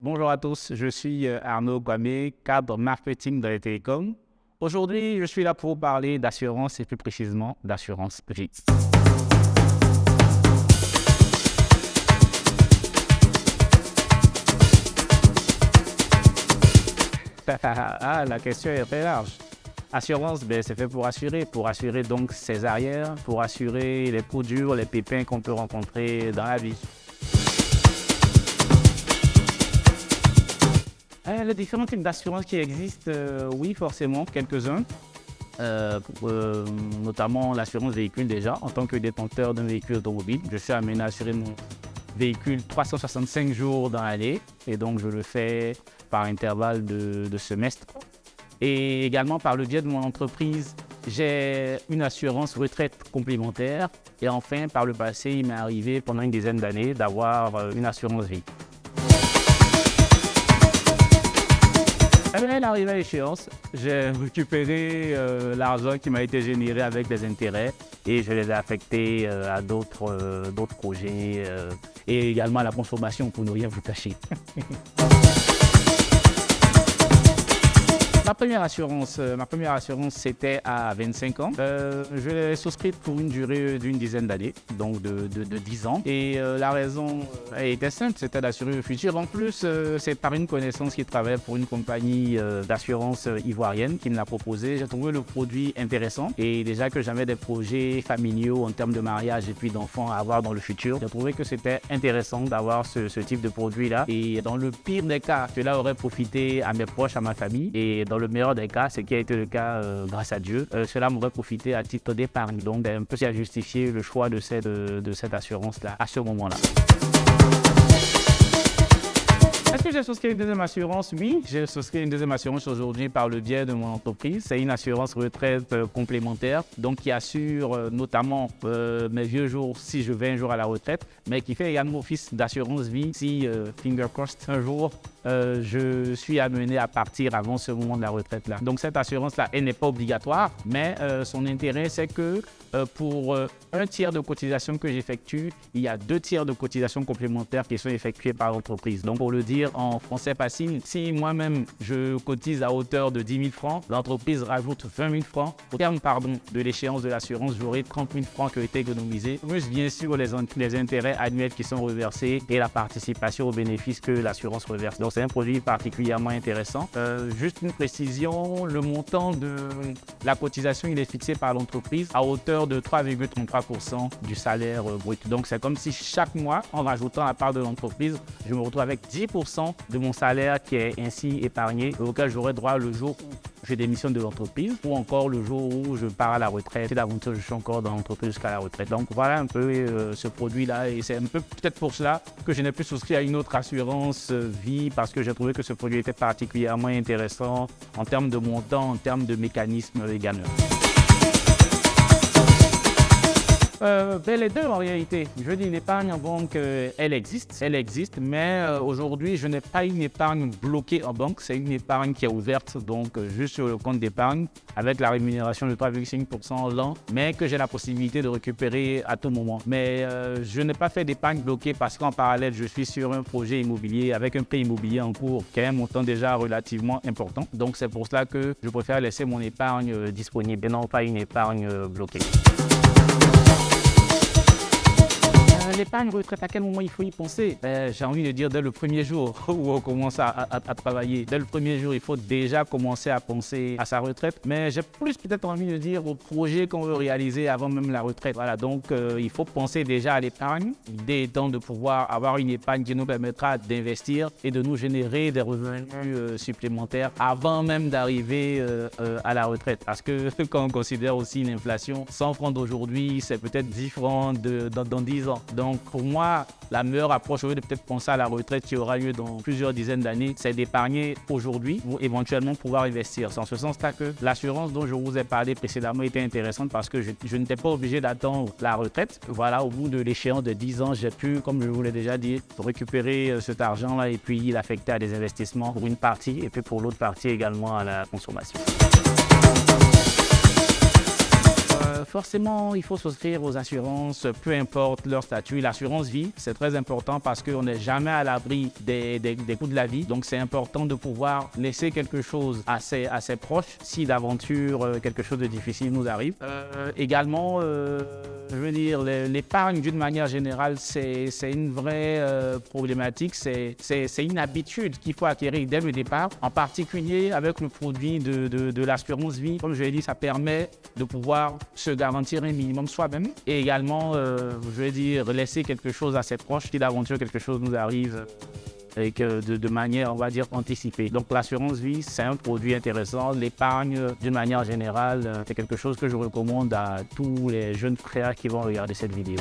Bonjour à tous, je suis Arnaud Kwame, cadre marketing dans les télécoms. Aujourd'hui, je suis là pour vous parler d'assurance et plus précisément d'assurance vie. La question est très large. Assurance, c'est fait pour assurer donc ses arrières, pour assurer les coups durs, les pépins qu'on peut rencontrer dans la vie. Les différents types d'assurance qui existent, oui, forcément, quelques-uns. Notamment l'assurance véhicule déjà. En tant que détenteur d'un véhicule automobile, je suis amené à assurer mon véhicule 365 jours dans l'année. Et donc, je le fais par intervalle de semestre. Et également, par le biais de mon entreprise, j'ai une assurance retraite complémentaire. Et enfin, par le passé, il m'est arrivé pendant une dizaine d'années d'avoir une assurance vie. Elle arrive à l'échéance, j'ai récupéré l'argent qui m'a été généré avec des intérêts et je les ai affectés à d'autres projets et également à la consommation pour ne rien vous cacher. Ma première assurance, c'était à 25 ans. Je l'ai souscrite pour une durée d'une dizaine d'années, donc de 10 ans. Et la raison était simple, c'était d'assurer le futur. En plus, c'est par une connaissance qui travaille pour une compagnie d'assurance ivoirienne qui me l'a proposé. J'ai trouvé le produit intéressant et déjà que j'avais des projets familiaux en termes de mariage et puis d'enfants à avoir dans le futur, j'ai trouvé que c'était intéressant d'avoir ce type de produit-là. Et dans le pire des cas, cela aurait profité à mes proches, à ma famille. Et dans le meilleur des cas, ce qui a été le cas grâce à Dieu, cela m'aurait profité à titre d'épargne. Donc, un peu à justifier le choix de cette assurance-là à ce moment-là. Est-ce que j'ai souscrit une deuxième assurance? Oui, j'ai souscrit une deuxième assurance aujourd'hui par le biais de mon entreprise. C'est une assurance retraite complémentaire, donc qui assure notamment mes vieux jours si je vais un jour à la retraite, mais qui fait également office d'assurance vie si, finger crossed, un jour je suis amené à partir avant ce moment de la retraite-là. Donc cette assurance-là, elle n'est pas obligatoire, mais son intérêt, c'est que pour un tiers de cotisation que j'effectue, il y a 2 tiers de cotisations complémentaires qui sont effectuées par l'entreprise. Donc pour le dire en français facile, si moi-même je cotise à hauteur de 10 000 francs, l'entreprise rajoute 20 000 francs. Au terme de l'échéance de l'assurance, j'aurai 30 000 francs qui ont été économisés, plus bien sûr les intérêts annuels qui sont reversés et la participation aux bénéfices que l'assurance reverse. Donc c'est un produit particulièrement intéressant. Juste une précision, le montant de la cotisation, il est fixé par l'entreprise à hauteur de 3,33% du salaire brut. Donc c'est comme si chaque mois, en rajoutant la part de l'entreprise, je me retrouve avec 10% de mon salaire qui est ainsi épargné et auquel j'aurai droit le jour où je démissionne de l'entreprise ou encore le jour où je pars à la retraite. C'est d'aventure, je suis encore dans l'entreprise jusqu'à la retraite. Donc voilà un peu ce produit-là et c'est un peu peut-être pour cela que je n'ai plus souscrit à une autre assurance vie parce que j'ai trouvé que ce produit était particulièrement intéressant en termes de montant, en termes de mécanisme également. Les deux en réalité. Je dis l'épargne en banque, elle existe, mais aujourd'hui je n'ai pas une épargne bloquée en banque, c'est une épargne qui est ouverte donc juste sur le compte d'épargne avec la rémunération de 3,5% l'an, mais que j'ai la possibilité de récupérer à tout moment. Mais je n'ai pas fait d'épargne bloquée parce qu'en parallèle je suis sur un projet immobilier avec un prêt immobilier en cours qui a un montant déjà relativement important. Donc c'est pour cela que je préfère laisser mon épargne disponible et non pas une épargne bloquée. L'épargne retraite, à quel moment il faut y penser? J'ai envie de dire dès le premier jour où on commence à travailler. Dès le premier jour, il faut déjà commencer à penser à sa retraite. Mais j'ai plus peut-être envie de dire au projet qu'on veut réaliser avant même la retraite. Voilà, donc il faut penser déjà à l'épargne. L'idée étant de pouvoir avoir une épargne qui nous permettra d'investir et de nous générer des revenus supplémentaires avant même d'arriver à la retraite. Parce que quand on considère aussi l'inflation, 100 francs d'aujourd'hui, c'est peut-être 10 francs dans 10 ans. Donc pour moi, la meilleure approche, au lieu de peut-être penser à la retraite qui aura lieu dans plusieurs dizaines d'années, c'est d'épargner aujourd'hui pour éventuellement pouvoir investir. C'est en ce sens-là que l'assurance dont je vous ai parlé précédemment était intéressante parce que je n'étais pas obligé d'attendre la retraite. Voilà, au bout de l'échéance de 10 ans, j'ai pu, comme je vous l'ai déjà dit, récupérer cet argent-là et puis l'affecter à des investissements pour une partie et puis pour l'autre partie également à la consommation. Forcément, il faut souscrire aux assurances, peu importe leur statut. L'assurance vie, c'est très important parce qu'on n'est jamais à l'abri des coûts de la vie. Donc, c'est important de pouvoir laisser quelque chose à ses proches si d'aventure quelque chose de difficile nous arrive. Également, je veux dire, l'épargne d'une manière générale, c'est une vraie problématique. C'est une habitude qu'il faut acquérir dès le départ, en particulier avec le produit de l'assurance vie. Comme je l'ai dit, ça permet de pouvoir se garantir un minimum soi-même et également, je veux dire, laisser quelque chose à ses proches si d'aventure quelque chose nous arrive et que de manière, on va dire, anticipée. Donc l'assurance vie, c'est un produit intéressant. L'épargne, d'une manière générale, c'est quelque chose que je recommande à tous les jeunes frères qui vont regarder cette vidéo.